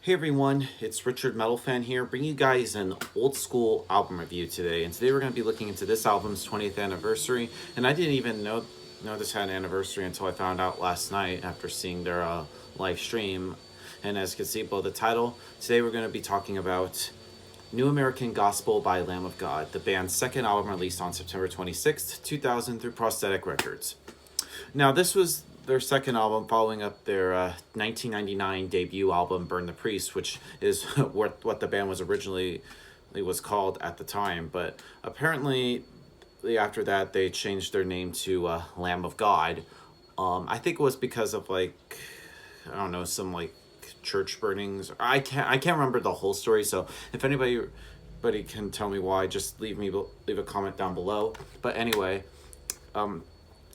Hey everyone, it's Richard Metal Fan here, bringing you guys an old school album review today. And today we're going to be looking into this album's 20th anniversary. And I didn't even know this had an anniversary until I found out last night after seeing their live stream. And as you can see below the title, today we're going to be talking about New American Gospel by Lamb of God, the band's second album released on September 26th, 2000 through Prosthetic Records. Now, this was their second album following up their 1999 debut album, Burn the Priest, which is what the band was originally was called at the time. But apparently, after that, they changed their name to Lamb of God. I think it was because of I don't know, some church burnings. I can't remember the whole story. So if anybody can tell me why, just leave a comment down below. But anyway,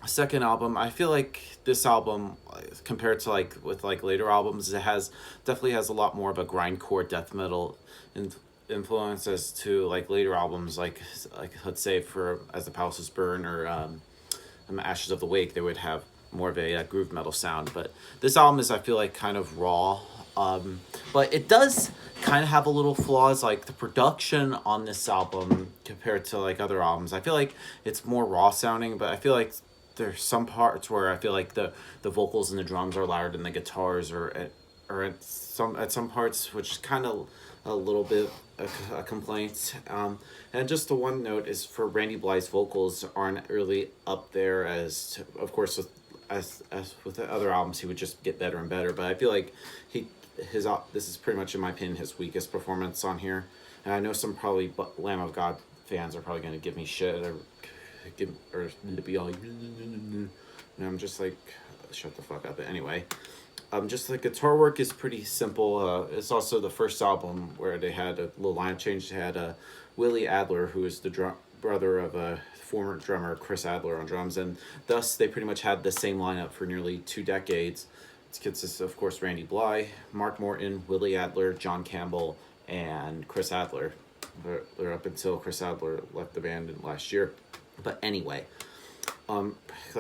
second album, I feel like this album, compared to with later albums, it definitely has a lot more of a grindcore death metal influence as to later albums, let's say for As the Palaces Burn or Ashes of the Wake. They would have more of a groove metal sound, but this album is, I feel like, kind of raw. But it does kind of have a little flaws, like the production on this album compared to other albums. I feel like it's more raw sounding, but I feel like there's some parts where I feel like the vocals and the drums are louder than the guitars, or at some parts, which is kind of a little bit a complaint. And just the one note is for Randy Blythe's vocals aren't really up there of course, as with the other albums, he would just get better and better. But I feel like this is pretty much, in my opinion, his weakest performance on here. And I know some probably Lamb of God fans are probably going to give me shit or be all and I'm just shut the fuck up. But anyway, just the guitar work is pretty simple. It's also the first album where they had a little line change. They had Willie Adler, who is the brother of former drummer Chris Adler, on drums, and thus they pretty much had the same lineup for nearly 2 decades. It consists of course, Randy Blythe, Mark Morton, Willie Adler, John Campbell, and Chris Adler. They're up until Chris Adler left the band last year. But anyway,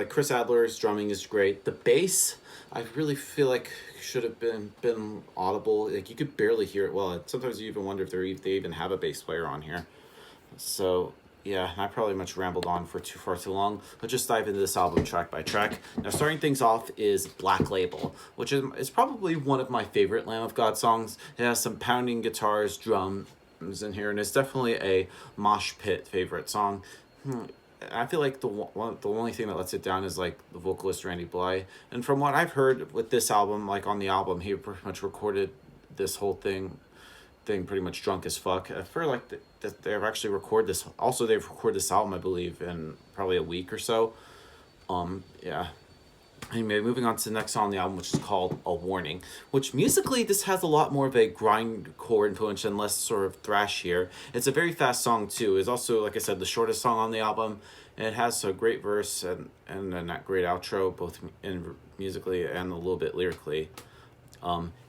Chris Adler's drumming is great. The bass, I really feel like should have been audible. You could barely hear it well. Sometimes you even wonder if they even have a bass player on here. So yeah, I probably much rambled on for far too long. Let's just dive into this album track by track. Now, starting things off is Black Label, which is probably one of my favorite Lamb of God songs. It has some pounding guitars, drums in here, and it's definitely a mosh pit favorite song. I feel like the only thing that lets it down is the vocalist Randy Blythe. And from what I've heard with this album, on the album, he pretty much recorded this whole thing pretty much drunk as fuck. I feel like that they've actually recorded this. Also, they've recorded this album, I believe, in probably a week or so. Yeah. Anyway, moving on to the next song on the album, which is called A Warning, which musically, this has a lot more of a grindcore influence and less sort of thrash here. It's a very fast song, too. It's also, like I said, the shortest song on the album. And it has a great verse and a great outro, both musically and a little bit lyrically.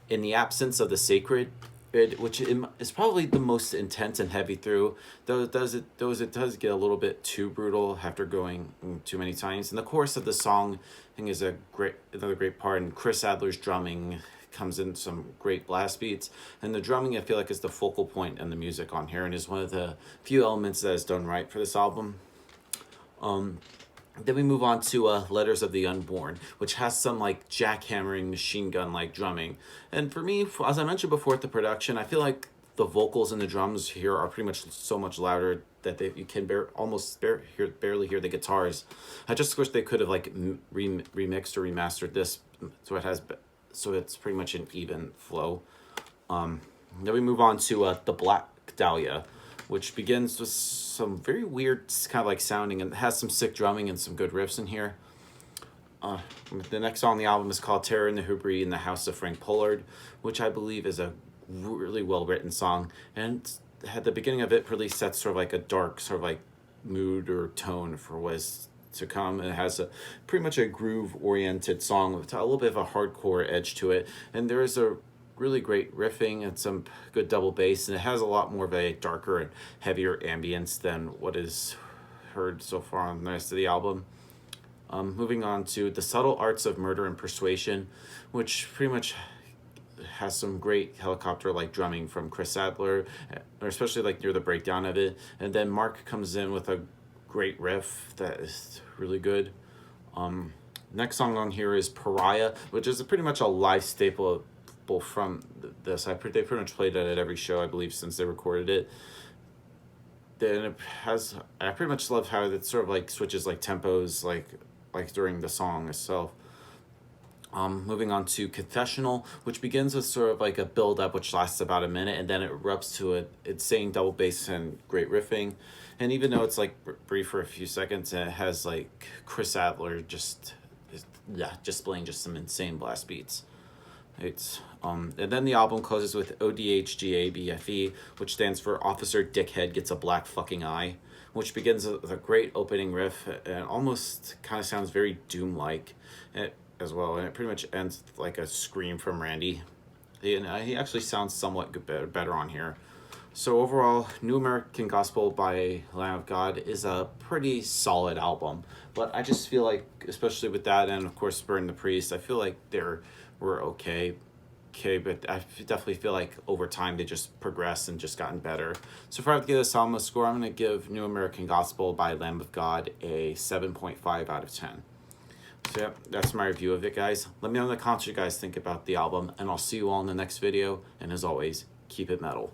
In the absence of the sacred, which is probably the most intense and heavy through, though it does get a little bit too brutal after going too many times. And the chorus of the song, I think, is another great part. And Chris Adler's drumming comes in some great blast beats, and the drumming, I feel like, is the focal point in the music on here, and is one of the few elements that is done right for this album. Then we move on to Letters of the Unborn, which has some jackhammering, machine gun drumming. And for me, as I mentioned before with the production, I feel like the vocals and the drums here are pretty much so much louder that you can barely hear the guitars. I just wish they could have remixed or remastered this so it's pretty much an even flow. Then we move on to the Black Dahlia, which begins with some very weird kind of sounding, and has some sick drumming and some good riffs in here. The next song on the album is called Terror in the Hubri in the House of Frank Pollard, which I believe is a really well written song, and at the beginning of it really sets sort of a dark sort of mood or tone for what is to come. It has pretty much a groove oriented song with a little bit of a hardcore edge to it, and there is a really great riffing and some good double bass, and it has a lot more of a darker and heavier ambience than what is heard so far on the rest of the album. Moving on to The Subtle Arts of Murder and Persuasion, which pretty much has some great helicopter like drumming from Chris Adler, or especially like near the breakdown of it. And then Mark comes in with a great riff that is really good. Next song on here is Pariah, which is pretty much a live staple from this. They pretty much played it at every show, I believe, since they recorded it. Then it has, I pretty much love how it sort of like switches like tempos like during the song itself. Moving on to Confessional, which begins with sort of like a build up, which lasts about a minute, and then it erupts to a insane double bass and great riffing. And even though it's like brief for a few seconds, it has like Chris Adler just playing just some insane blast beats. It's and then the album closes with ODHGABFE, which stands for Officer Dickhead Gets a Black Fucking Eye, which begins with a great opening riff and almost kind of sounds very Doom-like as well, and it pretty much ends like a scream from Randy. He actually sounds somewhat better on here. So overall, New American Gospel by Lamb of God is a pretty solid album, but I just feel like, especially with that and of course Burn the Priest, I feel like were okay, but I definitely feel like over time they just progressed and just gotten better. So if I have to give this album a score, I'm going to give New American Gospel by Lamb of God a 7.5 out of 10. So yeah, that's my review of it, guys. Let me know in the comments what you guys think about the album, and I'll see you all in the next video. And as always, keep it metal.